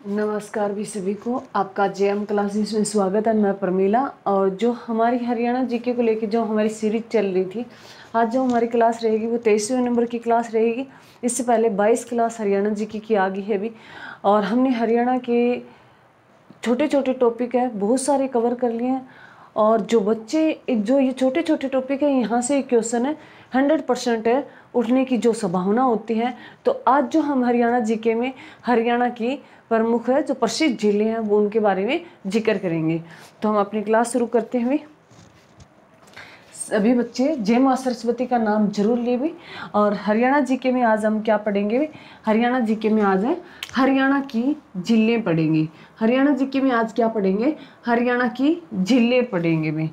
नमस्कार भी सभी को, आपका जेएम क्लासेस में स्वागत है। मैं प्रमीला। और जो हमारी हरियाणा जीके को लेकर जो हमारी सीरीज चल रही थी, आज जो हमारी क्लास रहेगी वो 23वें नंबर की क्लास रहेगी। इससे पहले 22 क्लास हरियाणा जीके की आ गई है अभी, और हमने हरियाणा के छोटे छोटे टॉपिक है बहुत सारे कवर कर लिए हैं। और जो बच्चे जो ये छोटे छोटे टॉपिक है, यहाँ से क्वेश्चन है 100% है उठने की जो संभावना होती है। तो आज जो हम हरियाणा जीके में हरियाणा की प्रमुख है जो प्रसिद्ध जिले हैं वो उनके बारे में जिक्र करेंगे। तो हम अपनी क्लास शुरू करते हैं। सभी बच्चे जय मां सरस्वती का नाम जरूर लिए भी। और हरियाणा जीके में आज हम क्या पढ़ेंगे भी? हरियाणा जीके में आज है हरियाणा की जिले पढ़ेंगे। हरियाणा जीके में आज क्या पढ़ेंगे? हरियाणा की जिले पढ़ेंगे भी।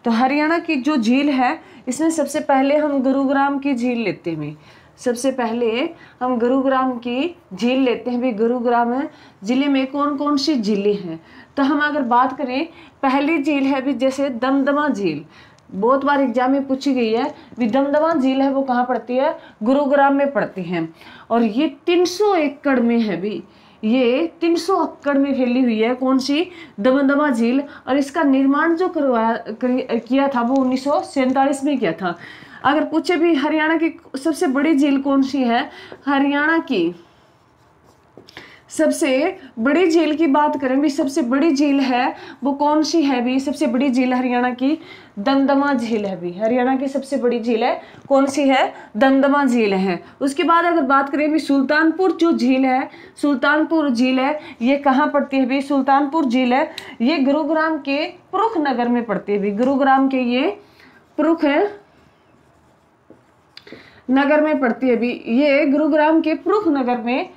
तो हरियाणा की जो झील है, इसमें सबसे पहले हम गुरुग्राम की झील लेते हैं। सबसे पहले हम गुरुग्राम की झील लेते हैं भी। गुरुग्राम जिले में कौन कौन सी झीलें हैं? तो हम अगर बात करें, पहली झील है भी जैसे दमदमा झील, बहुत बार एग्जाम में पूछी गई है भी। दमदमा झील है वो कहाँ पड़ती है? गुरुग्राम में पड़ती है। और ये 300 एकड़ में है भी। ये 300 एकड़ में फैली हुई है कौन सी? दमदमा झील। और इसका निर्माण जो किया था वो 1947 में किया था। अगर पूछे भी हरियाणा की सबसे बड़ी झील कौन सी है? हरियाणा की सबसे बड़ी झील की बात करें भी, सबसे बड़ी झील है वो कौन सी है भी? सबसे बड़ी झील हरियाणा की दमदमा झील है भी। हरियाणा की सबसे बड़ी झील है कौन सी है? दमदमा झील है। उसके बाद अगर बात करें भी, सुल्तानपुर जो झील है, सुल्तानपुर झील है, ये कहाँ पड़ती है भी? सुल्तानपुर झील है ये गुरुग्राम के पुरुष नगर में पड़ती है भी। गुरुग्राम के ये पुरुष नगर में पड़ती है भी। ये गुरुग्राम के पुरुष नगर में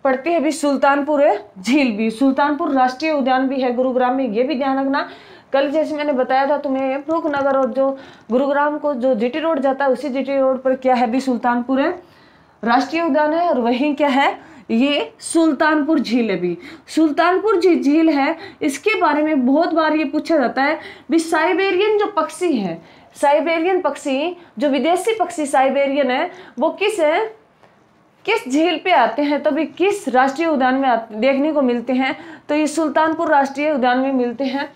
पड़ती है भी सुल्तानपुर झील भी। सुल्तानपुर राष्ट्रीय उद्यान भी है गुरुग्राम में, ये भी ध्यान रखना। कल जैसे मैंने बताया था तुम्हें, पुरुष नगर और जो गुरुग्राम को जो जीटी रोड जाता है, उसी जीटी रोड पर क्या है भी? सुल्तानपुर राष्ट्रीय उद्यान है। और वहीं क्या है? ये सुल्तानपुर झील है भी। सुल्तानपुर झील है, इसके बारे में बहुत बार ये पूछा जाता है भी। साइबेरियन जो पक्षी है, साइबेरियन पक्षी जो विदेशी पक्षी साइबेरियन है, वो किस झील पे आते हैं? तो भी किस राष्ट्रीय उद्यान में देखने को मिलते हैं? तो ये सुल्तानपुर राष्ट्रीय उद्यान में मिलते हैं।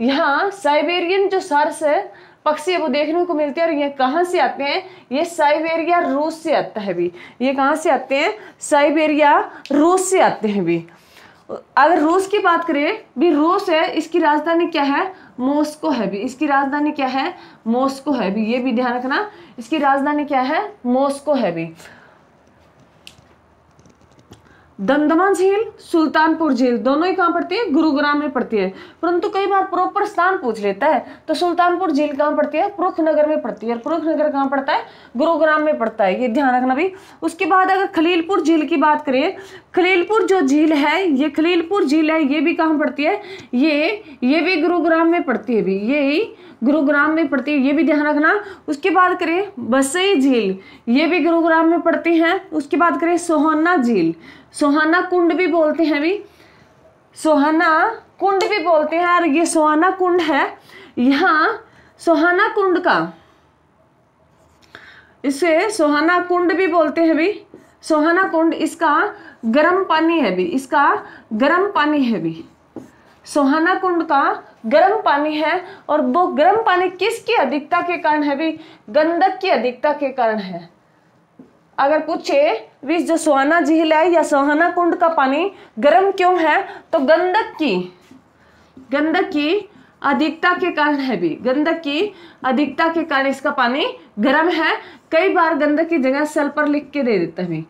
यहाँ साइबेरियन जो सार्स है पक्षी है वो देखने को मिलते हैं। और ये कहाँ से आते हैं? ये साइबेरिया रूस से आता है भी। ये कहाँ से आते हैं? साइबेरिया रूस से आते हैं भी। अगर रूस की बात करें भी, रूस है, इसकी राजधानी क्या है? मॉस्को है भी। इसकी राजधानी क्या है? मॉस्को है भी। ये भी ध्यान रखना, इसकी राजधानी क्या है? मॉस्को है भी। दमदमा झील, सुल्तानपुर झील दोनों ही कहाँ पड़ती है? गुरुग्राम में पड़ती है। परंतु कई बार प्रॉपर स्थान पूछ लेता है, तो सुल्तानपुर झील कहाँ पड़ती है? पुरुष नगर में पड़ती है। और पुरुष नगर कहाँ पड़ता है? गुरुग्राम में पड़ता है, ये ध्यान रखना भी। उसके बाद अगर खलीलपुर झील की बात करें, खलीलपुर जो झील है, ये खलीलपुर झील है, ये भी कहाँ पड़ती है? ये भी गुरुग्राम में पड़ती है भी। ये गुरुग्राम में पड़ती है, ये भी ध्यान रखना। उसके बाद करें बसई झील, ये भी गुरुग्राम में पड़ती है। उसके बाद करें सोहाना झील, सोहाना कुंड भी बोलते हैं भी, सोहाना कुंड भी बोलते हैं। और ये सोहाना कुंड है, यहाँ सोहाना कुंड का, इसे सोहाना कुंड भी बोलते हैं भी। सोहाना कुंड इसका गर्म पानी है भी, इसका गर्म पानी है भी। सोहाना कुंड का गर्म पानी है। और वो गर्म पानी किसकी अधिकता के कारण है भी? गंधक की अधिकता के कारण है। अगर पूछे भी जो सोहाना झील है या सोहाना कुंड का पानी गर्म क्यों है, तो गंधक की अधिकता के कारण है भी। गंधक की अधिकता के कारण इसका पानी गर्म है। कई बार गंधक की जगह सल्फर लिख के दे देता है।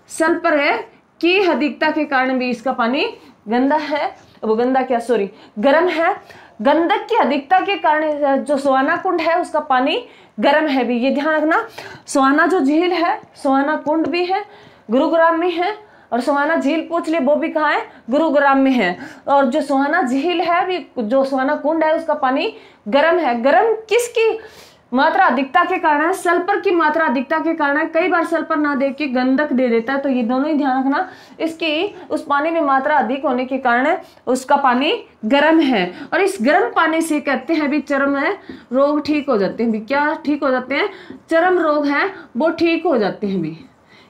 सल्फर की अधिकता के कारण भी इसका पानी गंदा है, वो गंदा क्या, सॉरी, गर्म है। गंधक की अधिकता के कारण जो सोहाना कुंड है उसका पानी गर्म है भी, ये ध्यान रखना। सोहाना जो झील है, सोहाना कुंड भी है, गुरुग्राम में है। और सोहाना झील पूछ ले, वो भी कहाँ है? गुरुग्राम में है। और जो सोहाना झील है भी, जो सोहाना कुंड है, उसका पानी गर्म है। गर्म किसकी मात्रा अधिकता के कारण है? सल्फर की मात्रा अधिकता के कारण है। कई बार सल्फर ना दे के गंधक दे देता है, तो ये दोनों ही ध्यान रखना। इसकी उस पानी में मात्रा अधिक होने के कारण उसका पानी गर्म है। और इस गर्म पानी से कहते हैं भी चर्म रोग ठीक हो जाते हैं भी। क्या ठीक हो जाते हैं? चर्म रोग है वो ठीक हो जाते हैं भी।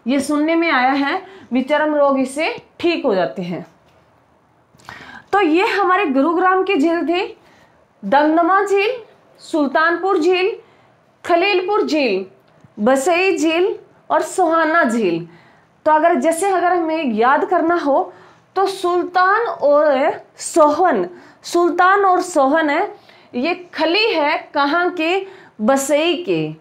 ये सुनने में आया है भी, चर्म रोग इससे ठीक हो जाते हैं। तो ये हमारे गुरुग्राम की झील थी, दमदमा झील, सुल्तानपुर झील, खलीलपुर झील, बसई झील और सोहाना झील। तो अगर हमें याद करना हो तो सुल्तान और सोहन है, ये खली है कहाँ के, बसई के।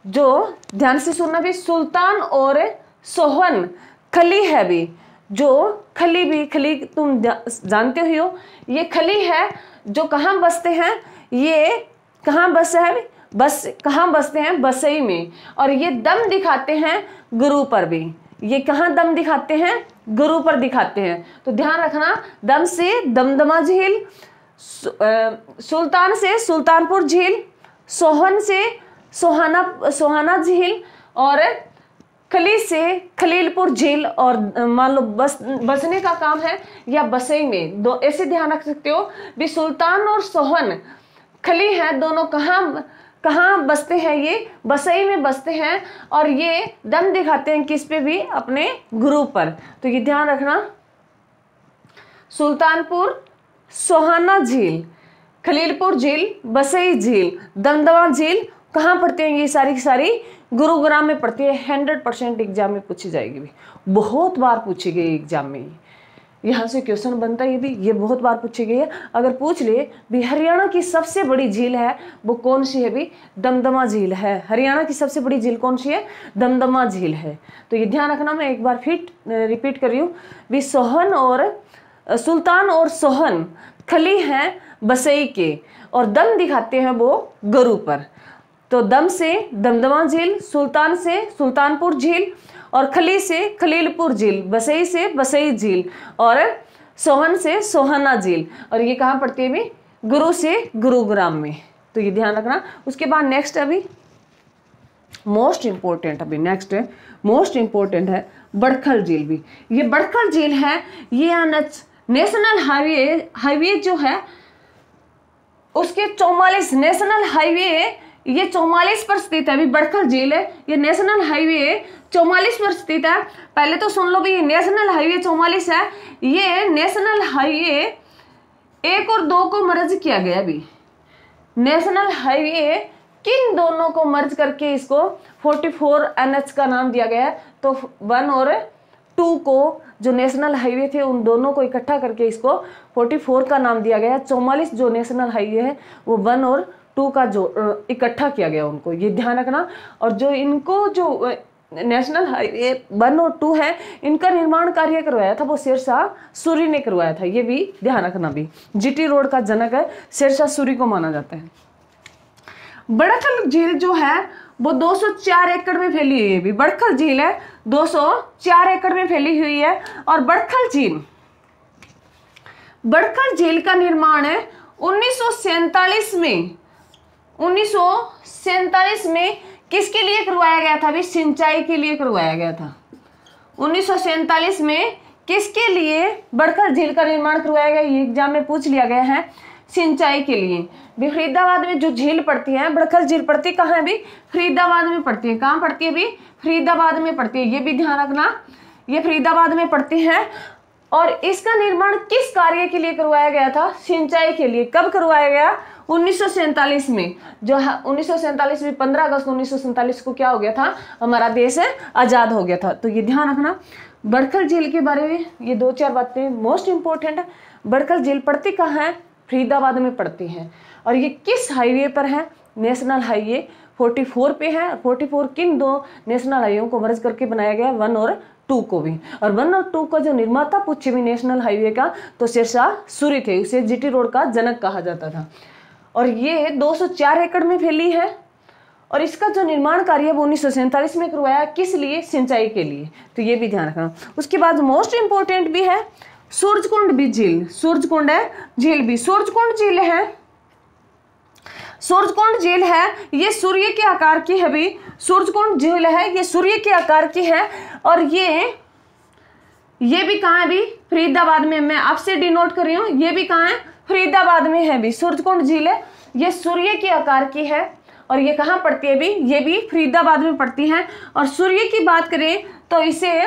जो ध्यान से सुनना भी, सुल्तान और सोहन खली है भी, जो खली तुम जानते हो, ये खली है जो कहाँ बसते हैं, ये कहाँ बस है, कहाँ बसते हैं, बसई में। और ये दम दिखाते हैं गुरु पर भी, ये कहाँ दम दिखाते हैं, गुरु पर दिखाते हैं। तो ध्यान रखना, दम से दमदमा झील, सुल्तान से सुल्तानपुर झील, सोहन से सोहाना झील और खली से खलीलपुर झील। और मान लो बसने का काम है या बसई में, दो ऐसे ध्यान रख सकते हो भी, सुल्तान और सोहन खली है, दोनों कहाँ बसते हैं, ये बसई में बसते हैं। और ये दम दिखाते हैं किस पे भी, अपने गुरु पर। तो ये ध्यान रखना, सुल्तानपुर, सोहाना झील, खलीलपुर झील, बसई झील, दमदमा झील कहाँ पढ़ते हैं, ये सारी की सारी गुरुग्राम में पढ़ती है। 100% एग्जाम में पूछी जाएगी भी, बहुत बार पूछी गई एग्जाम में, यहाँ से क्वेश्चन बनता है ये बहुत बार पूछी गई है। अगर पूछ ले भी हरियाणा की सबसे बड़ी झील है वो कौन सी है भी, दमदमा झील है। हरियाणा की सबसे बड़ी झील कौन सी है, दमदमा झील है। तो ये ध्यान रखना, मैं एक बार फिर रिपीट कर रही हूँ भी, सुल्तान और सोहन खली हैं बसई के और दम दिखाते हैं वो गुरु पर। तो दम से दमदमा झील, सुल्तान से सुल्तानपुर झील और खली से खलीलपुर झील, बसई से बसई झील और सोहन से सोहाना झील। और ये कहाँ पड़ती है भी, गुरु से गुरुग्राम में। तो ये ध्यान रखना। उसके बाद नेक्स्ट अभी मोस्ट इंपॉर्टेंट, अभी नेक्स्ट है मोस्ट इंपॉर्टेंट है बड़खल झील भी। ये बड़खल झील है, ये नेशनल हाईवे जो है उसके 44 नेशनल हाईवे, ये 44 पर स्थित है। अभी बड़खल झील है, ये नेशनल हाईवे 44 पर स्थित है। पहले तो सुन लो भी, ये नेशनल हाईवे 44 है। ये नेशनल हाईवे 1 और 2 को मर्ज किया गया। अभी नेशनल हाईवे किन दोनों को मर्ज करके इसको 44 NH का नाम दिया गया है। तो 1 और 2 को, जो नेशनल हाईवे थे उन दोनों को इकट्ठा करके इसको 44 का नाम दिया गया है। 44 जो नेशनल हाईवे है वो 1 और 2 का जो इकट्ठा किया गया उनको, ये ध्यान रखना। और जो इनको जो नेशनल हाईवे 1 और 2 है, इनका निर्माण कार्य करवाया था वो शेरशाह सूरी ने करवाया था। ये भी ध्यान रखना भी, GT रोड का जनक है, शेरशाह सूरी को माना जाता है। बड़खल झील जो है वो 204 एकड़ में फैली हुई है। भी बड़खल झील है 204 एकड़ में फैली हुई है। और बड़खल झील का निर्माण है 1947 में किसके लिए करवाया गया था भी, सिंचाई के लिए करवाया गया था। 1947 में किसके लिए बड़खल झील का निर्माण करवाया गया, ये एग्जाम में पूछ लिया गया है, सिंचाई के लिए। भी फरीदाबाद में जो झील पड़ती है, बड़खल झील पड़ती कहाँ है भी, फरीदाबाद में पड़ती है। कहाँ पड़ती है भी, फरीदाबाद में पड़ती है। ये भी ध्यान रखना, ये फरीदाबाद में पड़ती है। और इसका निर्माण किस कार्य के लिए करवाया गया था, सिंचाई के लिए। कब करवाया गया, 1947 में। जो 1947 में 15 अगस्त 1947 को क्या हो गया था, हमारा देश आजाद हो गया था। तो ये ध्यान रखना, बड़खल झील के बारे में ये 2-4 बातें मोस्ट इंपोर्टेंट है। बड़खल झील पड़ती कहाँ है, फरीदाबाद में पड़ती है। और ये किस हाईवे पर है, नेशनल हाईवे 44 पे है। 44 किन 2 नेशनल हाईवे को मर्ज करके बनाया गया, 1 और 2 को भी। और 1 और 2 का जो निर्माता पूछे भी नेशनल हाईवे का, तो शेरशाह सूरी थे, उसे GT रोड का जनक कहा जाता था। और ये 204 एकड़ में फैली है। और इसका जो निर्माण कार्य वो 1947 में करवाया, किस लिए, सिंचाई के लिए। तो ये भी ध्यान रखना। उसके बाद मोस्ट इंपोर्टेंट भी है सूरजकुंड भी झील। सूरजकुंड है झील भी, सूरजकुंड झील है, सूरजकुंड झील है, ये सूर्य के आकार की है भी। सूरजकुंड झील है, ये सूर्य के आकार की है। और ये भी कहाँ है भी, फरीदाबाद में। मैं आपसे डिनोट कर रही हूँ, ये भी कहाँ है, फरीदाबाद में है भी। सूरजकुंड झील है, ये सूर्य के आकार की है। और ये कहाँ पड़ती है भी, ये भी फरीदाबाद में पड़ती है। और सूर्य की बात करें तो इसे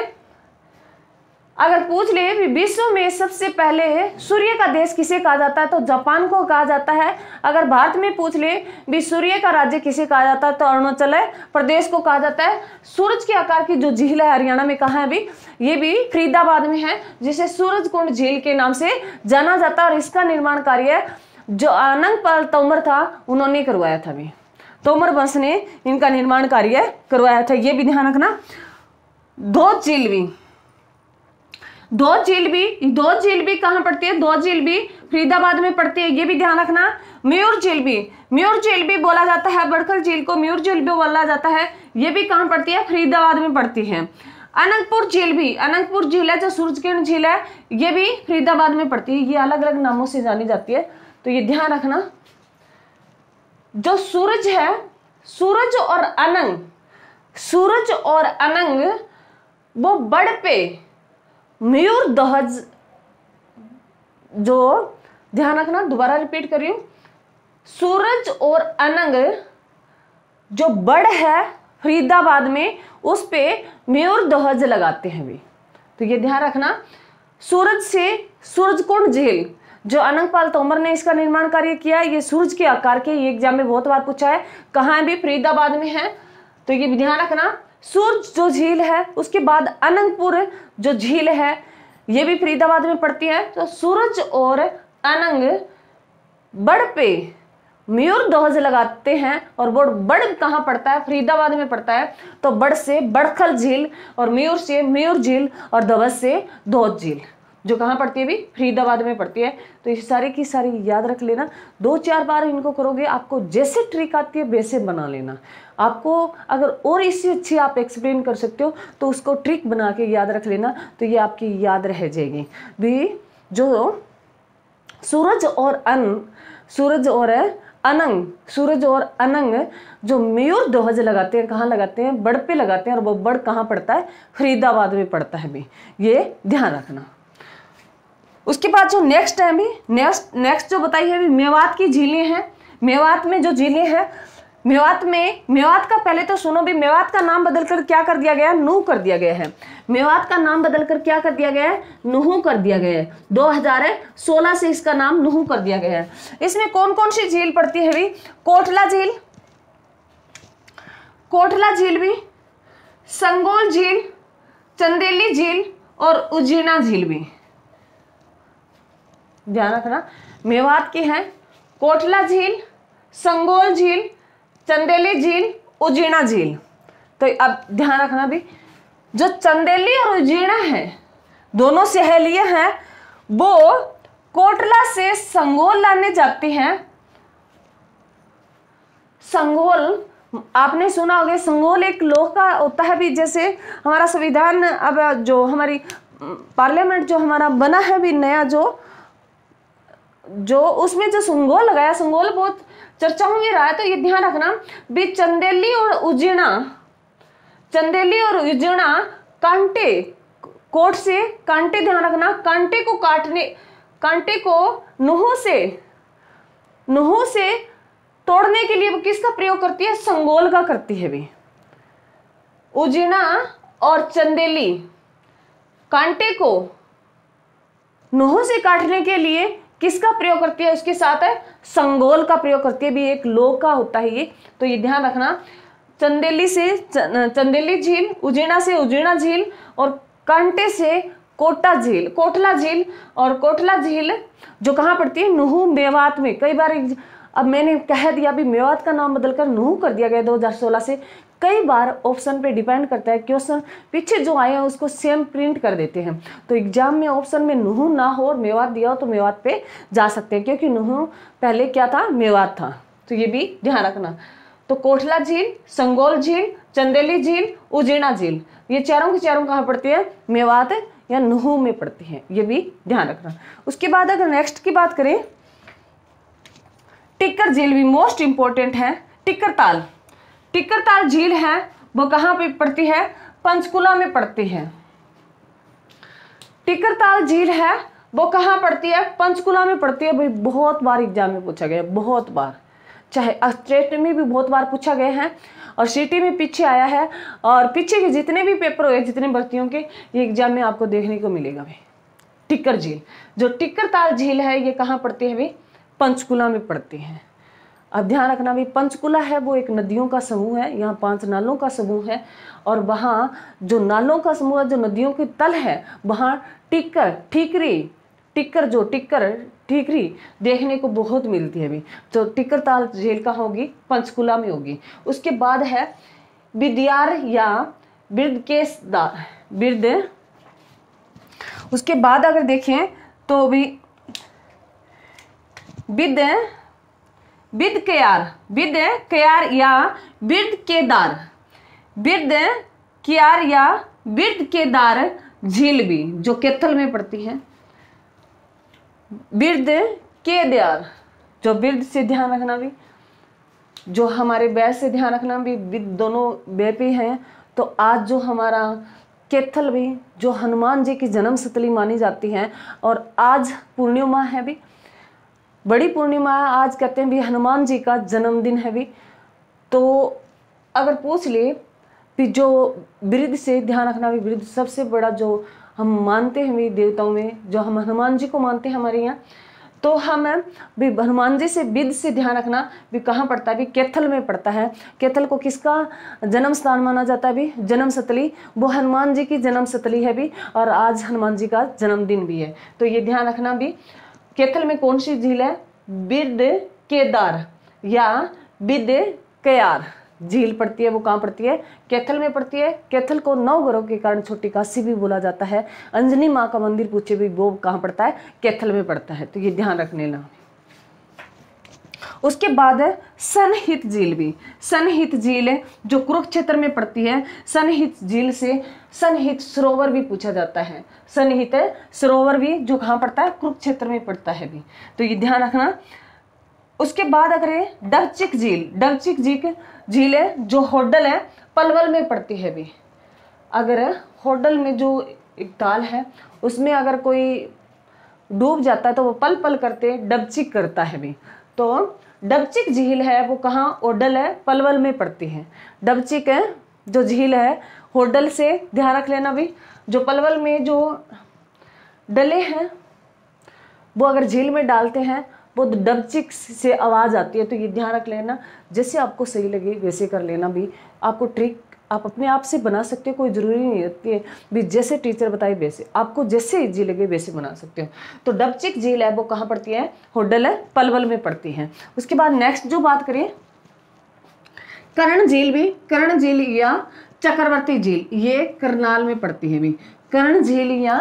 अगर पूछ ले भी विश्व में सबसे पहले सूर्य का देश किसे कहा जाता है, तो जापान को कहा जाता है। अगर भारत में पूछ ले भी सूर्य का राज्य किसे कहा जाता है, तो अरुणाचल प्रदेश को कहा जाता है। सूरज के आकार की जो झील है हरियाणा में कहाँ है अभी, ये भी फरीदाबाद में है, जिसे सूरज कुंड झील के नाम से जाना जाता है। और इसका निर्माण कार्य जो अनंगपाल तोमर था उन्होंने करवाया था। अभी तोमर वंश ने इनका निर्माण कार्य करवाया था, ये भी ध्यान रखना। दो झील भी कहाँ पड़ती है, दो झील भी फरीदाबाद में पड़ती है, ये भी ध्यान रखना। मयूर झील भी बोला जाता है, बड़खल झील को मयूर झील भी बोला जाता है, ये भी कहाँ पड़ती है, फरीदाबाद में पड़ती है। अनंतपुर झील है जो सूरजकिरण झील है, ये भी फरीदाबाद में पड़ती है। ये अलग अलग नामों से जानी जाती है, तो ये ध्यान रखना। जो सूरज है, सूरज और अनंग वो बड़ पे मयूर ध्वज, जो ध्यान रखना, दोबारा रिपीट कर रही हूं, सूरज और अनंग जो बड़ है फरीदाबाद में, उस पे मयूर ध्वज लगाते हैं भी, तो ये ध्यान रखना। सूरज से सूरजकुंड झील जो अनंगपाल तोमर ने इसका निर्माण कार्य किया, ये सूरज के आकार के, ये एग्जाम में बहुत बार पूछा है, कहाँ है भी, फरीदाबाद में है, तो ये भी ध्यान रखना। सूरज जो झील है, उसके बाद अनंगपुर जो झील है, ये भी फरीदाबाद में पड़ती है। तो सूरज और अनंग बड़ पे मयूर ध्वज लगाते हैं, और वो बड़ कहाँ पड़ता है, फरीदाबाद में पड़ता है। तो बड़ से बड़खल झील, और मयूर से मयूर झील, और ध्वज से ध्वज झील, जो कहाँ पड़ती है भी, फरीदाबाद में पड़ती है। तो ये सारी की सारी याद रख लेना, 2-4 बार इनको करोगे, आपको जैसे ट्रिक आती है वैसे बना लेना। आपको अगर और इससे अच्छी आप एक्सप्लेन कर सकते हो तो उसको ट्रिक बना के याद रख लेना, तो ये आपकी याद रह जाएगी भी। जो सूरज और अनंग जो मयूर ध्वज लगाते हैं, कहाँ लगाते हैं, बड़ पे लगाते हैं, और वो बड़ कहाँ पड़ता है, फरीदाबाद में पड़ता है भी, ये ध्यान रखना। उसके बाद जो नेक्स्ट है अभी, नेक्स्ट जो बताई है अभी, मेवात की झीलें हैं। मेवात में जो झीलें हैं, मेवात का पहले तो सुनो भी, मेवात का नाम बदलकर क्या कर दिया गया है, नूह कर दिया गया है। मेवात का नाम बदलकर क्या कर दिया गया है, नूह कर दिया गया है। 2016 से इसका नाम नूह कर दिया गया है। इसमें कौन कौन सी झील पड़ती है भी, कोटला झील भी, संगोल झील, चंदेली झील और उजीना झील भी, ध्यान रखना। मेवात की है कोटला झील, संगोल झील, चंदेली झील, उजीना झील। तो अब ध्यान रखना भी, जो चंदेली और उजीना है, दोनों सहेलियां हैं, वो कोटला से संगोल लाने जाती हैं। संगोल आपने सुना होगा, संगोल एक लोह का होता है भी, जैसे हमारा संविधान, अब जो हमारी पार्लियामेंट जो हमारा बना है भी नया, जो उसमें जो संगोल लगाया, संगोल बहुत चर्चाओं में रहा है। तो ये ध्यान रखना भी, चंदेली और उजीना कांटे, कोट से कांटे, ध्यान रखना, कांटे को नुह से तोड़ने के लिए किसका प्रयोग करती है, संगोल का करती है भी। उजीना और चंदेली कांटे को नुह से काटने के लिए किसका प्रयोग करती है, उसके साथ है संगोल का प्रयोग करती है भी, एक लोह का होता है ये। तो ये ध्यान रखना, चंदेली से चंदेली झील, उजीना से उजीना झील, और कांटे से कोटला झील, और कोटला झील जो कहाँ पड़ती है, नूह, मेवात में। कई बार अब मैंने कह दिया भी, मेवात का नाम बदलकर नूह कर दिया गया 2016 से। कई बार ऑप्शन पे डिपेंड करता है, क्वेश्चन पीछे जो आए हैं उसको सेम प्रिंट कर देते हैं। तो एग्जाम में ऑप्शन में नूह ना हो और मेवात दिया हो तो मेवात पे जा सकते हैं, क्योंकि नूह पहले क्या था, मेवात था। तो ये भी ध्यान रखना। तो कोटला झील, संगोल झील, चंदेली झील, उजीना झील, ये चारों की चारों कहाँ पड़ती है, मेवात या नूह में पड़ती है, ये भी ध्यान रखना। उसके बाद अगर नेक्स्ट की बात करें, टिक्कर झील भी मोस्ट इंपॉर्टेंट है। टिक्करताल झील है, वो कहाँ पे पड़ती है, पंचकुला में पड़ती है। टिक्करताल झील है, वो कहाँ पड़ती है, पंचकुला में पड़ती है। भाई बहुत बार एग्जाम में पूछा गया, बहुत बार, चाहे स्टेट में भी बहुत बार पूछा गया है। और सिटी में पीछे आया है, और पीछे के जितने भी पेपर हुए, जितने भर्तियों के, ये एग्जाम में आपको देखने को मिलेगा भाई। टिक्कर झील, जो टिक्कर ताल झील है ये कहाँ पड़ती है भाई? पंचकुला में पड़ती है। अब ध्यान रखना भी, पंचकुला है वो एक नदियों का समूह है, यहाँ 5 नालों का समूह है, और वहाँ जो नालों का समूह है, जो नदियों के तल है, वहाँ टिक्कर ठीकरी देखने को बहुत मिलती है भी। तो टिक्कर ताल झील का होगी? पंचकुला में होगी। उसके बाद है बिद्यार या बिर्द। उसके बाद अगर देखें तो भी बिद कयार या बिर्द केदार झील भी, जो कैथल में पड़ती है। बिर्द केदार, जो बिर्द से ध्यान रखना भी, जो हमारे बैर से ध्यान रखना भी, दोनों बे पे हैं। तो आज जो हमारा कैथल भी, जो हनुमान जी की जन्म स्थली मानी जाती है, और आज पूर्णिमा है भी, बड़ी पूर्णिमा है, आज कहते हैं भी हनुमान जी का जन्मदिन है भी। तो अगर पूछ ले भी, जो बिर्द से ध्यान रखना भी, बिर्द सबसे बड़ा जो हम मानते हैं भी देवताओं में, जो हम हनुमान जी को मानते हैं हमारे यहाँ, तो हम भी हनुमान जी से बिर्द से ध्यान रखना भी कहाँ पड़ता है भी? कैथल में पड़ता है। कैथल को किसका जन्म स्थान माना जाता है भी? जन्म स्थली, वो हनुमान जी की जन्म स्थली है भी, और आज हनुमान जी का जन्मदिन भी है। तो ये ध्यान रखना भी, कैथल में कौन सी झील है? बिर्द केदार या बिर्द कयार झील पड़ती है। वो कहाँ पड़ती है? कैथल में पड़ती है। कैथल को 9 ग्रहों के कारण छोटी काशी भी बोला जाता है। अंजनी माँ का मंदिर पूछे भी, वो कहाँ पड़ता है? कैथल में पड़ता है। तो ये ध्यान रखने ला। उसके बाद है सनहित झील भी। सनहित झील है जो कुरुक्षेत्र में पड़ती है। सनहित झील से सनहित सरोवर भी पूछा जाता है। सनहित सरोवर भी जो कहाँ पड़ता है? कुरुक्षेत्र में पड़ता है भी। तो ये ध्यान रखना। उसके बाद अगर डबचिक झील है जो होडल है, पलवल में पड़ती है भी। अगर होडल में जो एक ताल है, उसमें अगर कोई डूब जाता है तो वो पल पल करते डबचिक करता है भी। तो डबचिक झील है वो कहाँ? होडल है, पलवल में पड़ती है। डबचिक है जो झील है, होडल से ध्यान रख लेना भी। जो पलवल में जो डले हैं वो अगर झील में डालते हैं, वो डबचिक से आवाज़ आती है। तो ये ध्यान रख लेना। जैसे आपको सही लगे वैसे कर लेना भी। आपको ट्रिक आप अपने आप से बना सकते हो, कोई ज़रूरी नहीं होती है भी जैसे टीचर बताए वैसे, आपको जैसे इजी लगे वैसे बना सकते हो। तो डबचिक झील है वो कहाँ पड़ती है? होडल है, पलवल में पड़ती है। उसके बाद नेक्स्ट जो बात करें, कर्ण झील भी। कर्ण झील या चक्रवर्ती झील, ये करनाल में पड़ती है भी। कर्ण झील या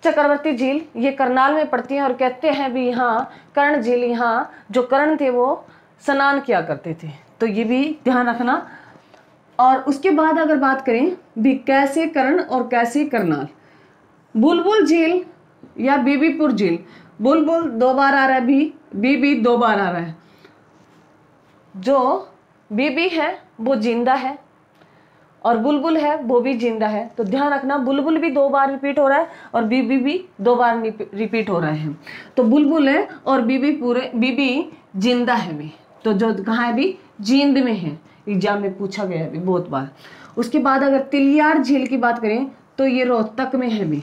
चक्रवर्ती झील ये करनाल में पड़ती है। और कहते हैं भी यहाँ कर्ण झील, यहाँ जो कर्ण थे वो स्नान किया करते थे। तो ये भी ध्यान रखना। और उसके बाद अगर बात करें भी कैसे कर्ण और कैसे करनाल, बुलबुल झील या बीबीपुर झील। बुलबुल 2 बार आ रहा है, बीबी 2 बार आ रहा है। जो बीबी है वो जिंदा है और बुलबुल है वो भी जिंदा है। तो ध्यान रखना, बुलबुल भी 2 बार रिपीट हो रहा है और बीबी भी 2 बार रिपीट हो रहा है। तो बुलबुल है और बीबी जिंदा है भी। तो जो कहाँ है भी? जींद में है। एग्जाम में पूछा गया है भी बहुत बार। उसके बाद अगर तिलियार झील की बात करें तो ये रोहतक में है भी।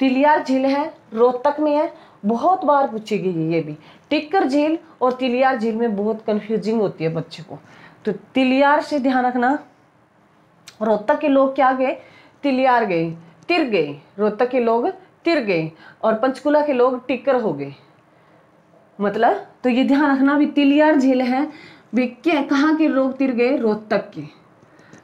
तिलियार झील है रोहतक में है, बहुत बार पूछी गई है ये भी। टिक्कर झील और तिलियार झील में बहुत कंफ्यूजिंग होती है बच्चे को। तो तिलियार से ध्यान रखना, रोहतक के लोग क्या गए? तिलियार गए, तिर गए। रोहतक के लोग तिर गए और पंचकुला के लोग टिक्कर हो गए। मतलब तो ये ध्यान रखना भी तिलियार झील है भी कहाँ के लोग तिर गए? रोहतक के।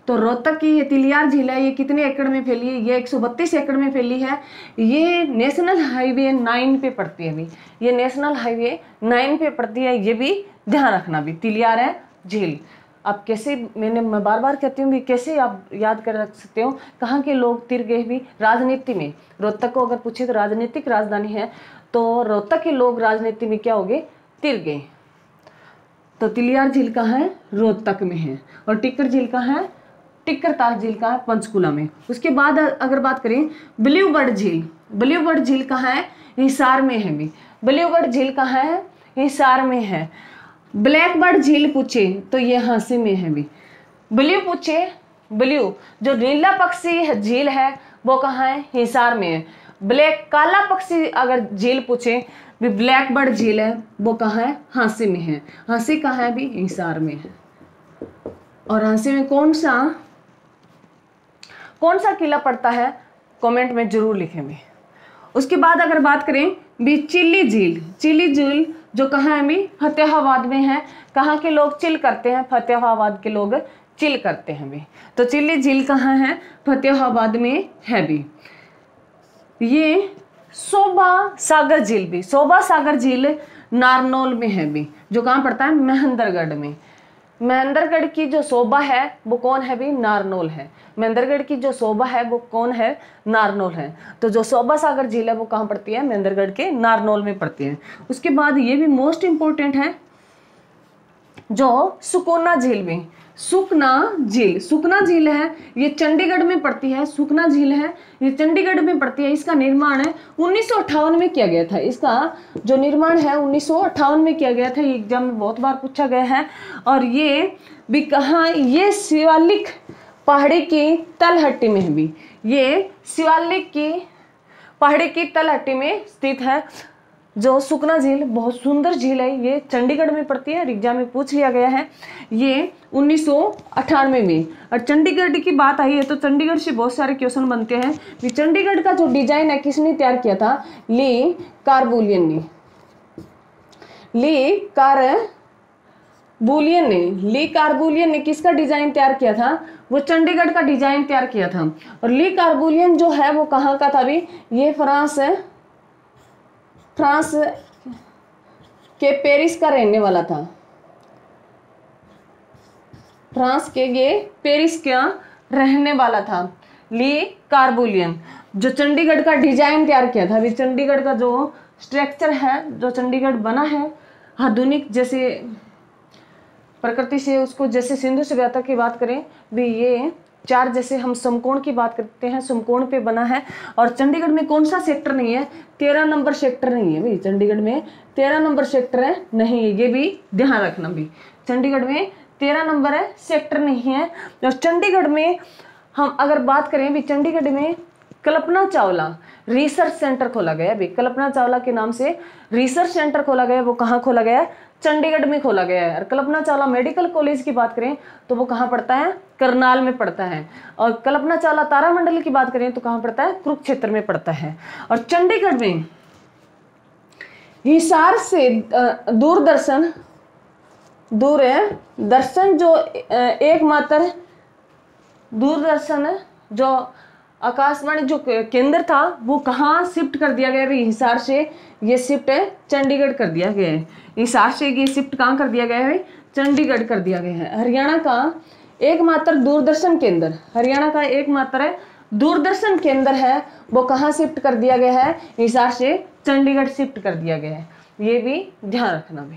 तो रोहतक की ये तिलियार झील है, ये कितने एकड़ में फैली है? ये 132 एकड़ में फैली है। ये नेशनल हाईवे 9 पे पड़ती है भी। ये नेशनल हाईवे 9 पे पड़ती है, ये भी ध्यान रखना भी। तिलियार है झील। आप कैसे, मैं बार बार कहती हूँ भी कैसे आप याद कर रख सकते हो कहाँ के लोग तिर गए भी? राजनीति में। रोहतक को अगर पूछे तो राजनीतिक राजधानी है, तो रोहतक के लोग राजनीति में क्या हो गए? तिर गए। तो तिलियार झील कहाँ है? रोहतक में है। और टिक्कर झील कहाँ है? टिक्कर ताल झील कहाँ है? पंचकुला में। उसके बाद अगर बात करें ब्लू बर्ड झील। ब्लू बर्ड झील कहाँ है? हिसार में है भी। ब्लू बर्ड झील कहाँ है? हिसार में है। ब्लैक बर्ड झील पूछे तो ये हाँसी में है भी। ब्लू पूछे, ब्लू जो नीला पक्षी झील है वो कहाँ है, हिसार में है। ब्लैक काला पक्षी अगर झील पूछे भी, ब्लैक बर्ड झील है वो कहाँ है, हाँसी में है। हाँसी कहाँ है भी, हिसार में है। और हाँसी में कौन सा किला पड़ता है, कमेंट में जरूर लिखें भी। उसके बाद अगर बात करें भी चिल्ली झील, चिल्ली झील जो कहाँ है भी, फतेहाबाद में है। कहाँ के लोग चिल करते हैं, फतेहाबाद के लोग चिल करते हैं भी। तो चिल्ली झील कहाँ है, फतेहाबाद में है भी। ये शोभा सागर झील भी, शोभा सागर झील नारनौल में है भी, जो कहाँ पड़ता है, महेंद्रगढ़ में। महेंद्रगढ़ की जो शोभा है वो कौन है भी, नारनौल है। महेंद्रगढ़ की जो शोभा है वो कौन है, नारनौल है। तो जो शोभा सागर झील है वो कहाँ पड़ती है, महेंद्रगढ़ के नारनौल में पड़ती है। उसके बाद ये भी मोस्ट इंपोर्टेंट है, जो सुकना झील भी, सुकना झील है, ये चंडीगढ़ में पड़ती है। सुकना झील है, ये चंडीगढ़ में पड़ती है। इसका निर्माण है 1958 में किया गया था। इसका जो निर्माण है 1958 में किया गया था। ये एग्जाम में बहुत बार पूछा गया है। और ये भी कहाँ, ये शिवालिक पहाड़ी की तलहटी में है भी। ये शिवालिक की पहाड़ी की तलहटी में स्थित है। जो सुकना झील बहुत सुंदर झील है, ये चंडीगढ़ में पड़ती है। एग्जाम में पूछ लिया गया है ये 1998 में। और चंडीगढ़ की बात आई है तो चंडीगढ़ से बहुत सारे क्वेश्चन बनते हैं। ये चंडीगढ़ का जो डिजाइन है किसने तैयार किया था, ली कार्बोलियन ने। ली कार्बोलियन ने किसका डिजाइन तैयार किया था, वो चंडीगढ़ का डिजाइन तैयार किया था। और ली कार्बोलियन जो है वो कहाँ का था भी, ये फ्रांस के पेरिस का रहने वाला था। फ्रांस के ये पेरिस का रहने वाला था ली कार्बोलियन, जो चंडीगढ़ का डिजाइन तैयार किया था। अभी चंडीगढ़ का जो स्ट्रक्चर है, जो चंडीगढ़ बना है आधुनिक जैसे प्रकृति से, उसको जैसे सिंधु सभ्यता की बात करें भी, ये चार जैसे हम समकोण की बात करते हैं, समकोण पे बना है। और चंडीगढ़ में कौन सा सेक्टर नहीं है, 13 नंबर सेक्टर नहीं है भाई। चंडीगढ़ में 13 नंबर सेक्टर है नहीं है, ये भी ध्यान रखना भी। चंडीगढ़ में 13 नंबर है सेक्टर नहीं है। और चंडीगढ़ में हम अगर बात करें भी, चंडीगढ़ में कल्पना चावला रिसर्च सेंटर खोला गया भी। कल्पना चावला के नाम से रिसर्च सेंटर खोला गया, वो कहाँ खोला गया है, चंडीगढ़ में खोला गया है। और कल्पना चावला मेडिकल कॉलेज की बात करें तो वो कहाँ पड़ता है, करनाल में पड़ता है। और कल्पना चावला तारामंडल की बात करें तो कहाँ पड़ता है, कुरुक्षेत्र में पड़ता है। और चंडीगढ़ में हिसार से दूरदर्शन जो एकमात्र दूरदर्शन जो आकाशवाणी जो केंद्र था वो कहाँ शिफ्ट कर दिया गया है, हिसार से ये शिफ्ट है चंडीगढ़ कर दिया गया है। हिसार से ये शिफ्ट कहाँ कर दिया गया है, चंडीगढ़ कर दिया गया है। हरियाणा का एकमात्र दूरदर्शन केंद्र, हरियाणा का एकमात्र दूरदर्शन केंद्र है वो कहाँ शिफ्ट कर दिया गया है, हिसार से चंडीगढ़ शिफ्ट कर दिया गया है। ये भी ध्यान रखना भी।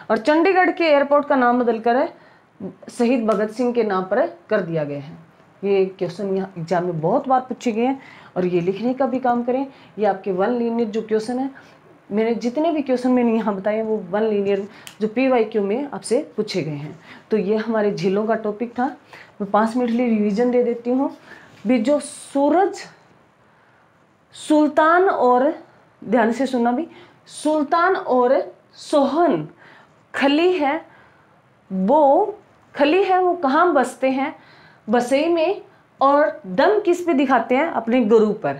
और चंडीगढ़ के एयरपोर्ट का नाम बदलकर शहीद भगत सिंह के नाम पर कर दिया गया है। ये क्वेश्चन यहाँ एग्जाम में बहुत बार पूछे गए हैं और ये लिखने का भी काम करें। ये आपके वन लीनियर जो क्वेश्चन है, मैंने जितने भी क्वेश्चन मैंने यहाँ बताए वो वन लीनियर जो PYQ में आपसे पूछे गए हैं। तो ये हमारे झीलों का टॉपिक था। मैं 5 मिनट लिए रिवीजन दे देती हूँ भी। जो सूरज, सुल्तान और ध्यान से सुनना भी, सुल्तान और सोहन खली है, वो कहाँ बसते हैं, बसई में। और दम किस पे दिखाते हैं, अपने गुरु पर।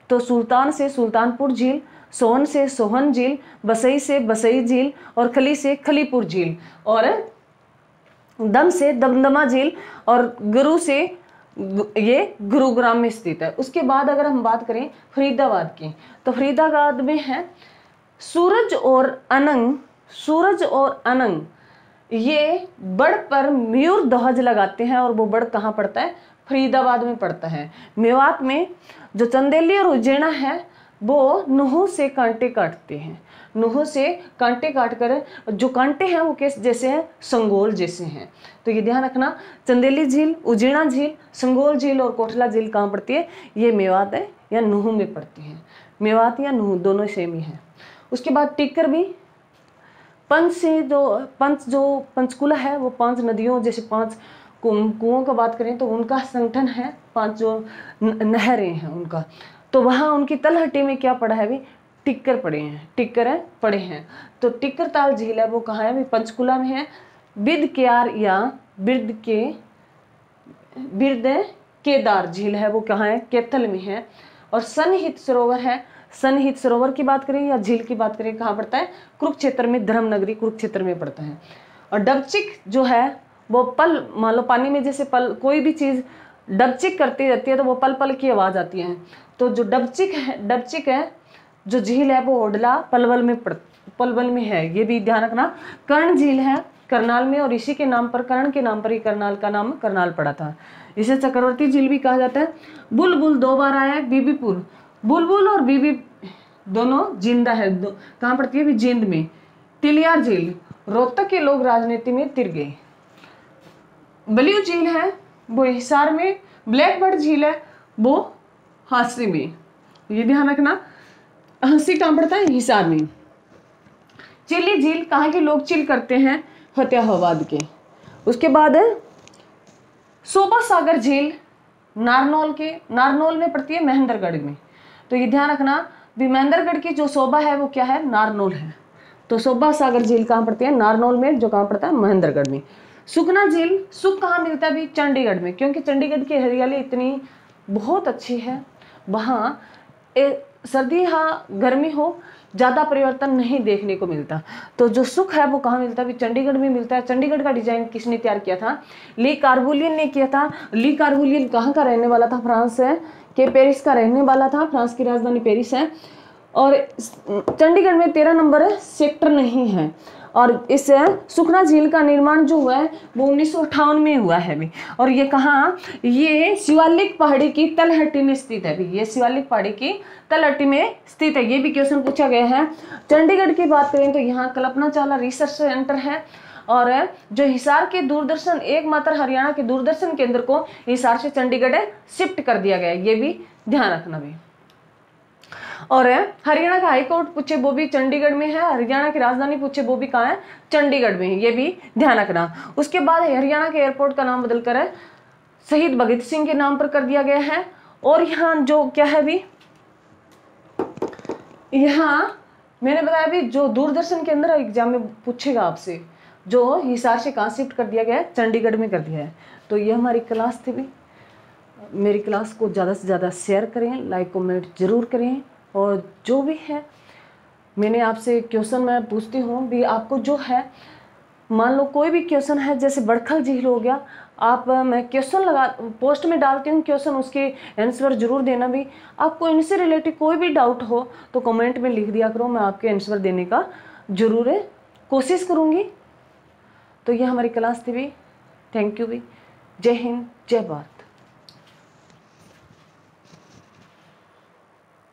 तो सुल्तान से सुल्तानपुर झील, सोहन से सोहन झील, बसई से बसई झील और खली से खलीपुर झील और दम से दमदमा झील और गुरु से ये गुरुग्राम में स्थित है। उसके बाद अगर हम बात करें फरीदाबाद की, तो फरीदाबाद में है सूरज और अनंग ये बड़ पर मयूर ध्वज लगाते हैं। और वो बड़ कहाँ पड़ता है, फरीदाबाद में पड़ता है। मेवात में जो चंदेली और उज्जैना है वो नुह से कांटे काटते हैं। नुह से कांटे काट कर, जो कांटे हैं वो किस जैसे हैं, संगोल जैसे हैं। तो ये ध्यान रखना, चंदेली झील, उज्जैना झील, संगोल झील और कोटला झील कहाँ पड़ती है, ये मेवात है या नुह में पड़ती है। मेवात या नुह दोनों सेम ही है। उसके बाद टीकर भी जो पंचकुला है वो 5 नदियों जैसे 5 कुओं का बात करें तो उनका संगठन है, 5 जो नहरें हैं उनका। तो वहाँ उनकी तलहटी में क्या पड़ा है अभी, टिक्कर पड़े हैं। तो टिक्कर ताल झील है वो कहाँ है अभी, पंचकुला में है। बिर्द क्यार या बिर्द केदार झील है वो कहाँ है, कैथल में है। और सन्निहित सरोवर है, सन्निहित सरोवर की बात करें या झील की बात करें कहाँ पड़ता है, कुरुक्षेत्र में, धर्मनगरी कुरुक्षेत्र में पड़ता है। और डबचिक जो है वो पल, मान लो पानी में जैसे पल कोई भी चीज डबचिक करती रहती है तो वो पल पल की आवाज आती है। तो जो डबचिक है जो झील है वो ओडला पलवल में है, ये भी ध्यान रखना। कर्ण झील है करनाल में, और इसी के नाम पर, कर्ण के नाम पर ही करनाल का नाम करनाल पड़ा था। इसे चक्रवर्ती झील भी कहा जाता है। बुलबुल 2 बार आया है बीबीपुर, बुलबुल और बीबी दोनों जिंदा है, कहाँ पड़ती है, जिंद में। तिलियार झील, रोहतक के लोग राजनीति में तिर गए। बलियू झील है वो हिसार में। ब्लैकबर्ड झील है वो हांसी में, ये ध्यान रखना। हांसी कहाँ पड़ता है, हिसार में। चिल्ली झील कहाँ के लोग चिल करते हैं, फतेहाबाद के। उसके बाद शोभा सागर झील नारनौल में पड़ती है, महेंद्रगढ़ में। तो ये ध्यान रखना भी महेंद्रगढ़ की जो शोभा है वो क्या है, नारनौल है। तो शोभा सागर झील कहाँ पड़ती है, नारनौल में, जो कहाँ पड़ता है, महेंद्रगढ़ में। सुखना झील, सुख कहाँ मिलता है भी, चंडीगढ़ में, क्योंकि चंडीगढ़ की हरियाली इतनी बहुत अच्छी है। वहाँ सर्दी हाँ गर्मी हो ज़्यादा परिवर्तन नहीं देखने को मिलता। तो जो सुख है वो कहाँ मिलता है भी, चंडीगढ़ में मिलता है। चंडीगढ़ का डिजाइन किसने तैयार किया था, ली कार्बुलियन ने किया था। ली कार्बुलियन कहाँ का रहने वाला था, फ्रांस है के पेरिस का रहने वाला था, फ्रांस की राजधानी पेरिस है। और चंडीगढ़ में 13 नंबर सेक्टर नहीं है। और इस सुखना झील का निर्माण जो हुआ है वो 1958 में हुआ है भी। और ये कहाँ, ये शिवालिक पहाड़ी की तलहटी में स्थित है भी, ये शिवालिक पहाड़ी की तलहटी में स्थित है। ये भी क्वेश्चन पूछा गया है। चंडीगढ़ की बात करें तो यहाँ कल्पना चावला रिसर्च सेंटर है। और जो हिसार के दूरदर्शन, एकमात्र हरियाणा के दूरदर्शन केंद्र को हिसार से चंडीगढ़ शिफ्ट कर दिया गया है, ये भी ध्यान रखना भी। और हरियाणा का हाईकोर्ट पूछे वो भी चंडीगढ़ में है, हरियाणा की राजधानी पूछे वो भी कहाँ है, चंडीगढ़ में है, ये भी ध्यान रखना। उसके बाद हरियाणा के एयरपोर्ट का नाम बदलकर शहीद भगत सिंह के नाम पर कर दिया गया है। और यहाँ जो क्या है भी, यहाँ मैंने बताया भी जो दूरदर्शन के अंदर एग्जाम में पूछेगा आपसे, जो हिसार से कहाँ शिफ्ट कर दिया गया है, चंडीगढ़ में कर दिया है। तो ये हमारी क्लास थी भी। मेरी क्लास को ज़्यादा से ज़्यादा शेयर करें, लाइक कमेंट जरूर करें। और जो भी है मैंने आपसे क्वेश्चन मैं पूछती हूँ भी, आपको जो है मान लो कोई भी क्वेश्चन है, जैसे बड़खल झील हो गया, आप मैं क्वेश्चन पोस्ट में डालती हूँ क्वेश्चन, उसके आंसर जरूर देना भी। आपको इनसे रिलेटेड कोई भी डाउट हो तो कमेंट में लिख दिया करो, मैं आपके आंसर देने का जरूर कोशिश करूँगी। तो ये हमारी क्लास थी भी। थैंक यू भी। जय हिंद, जय भारत।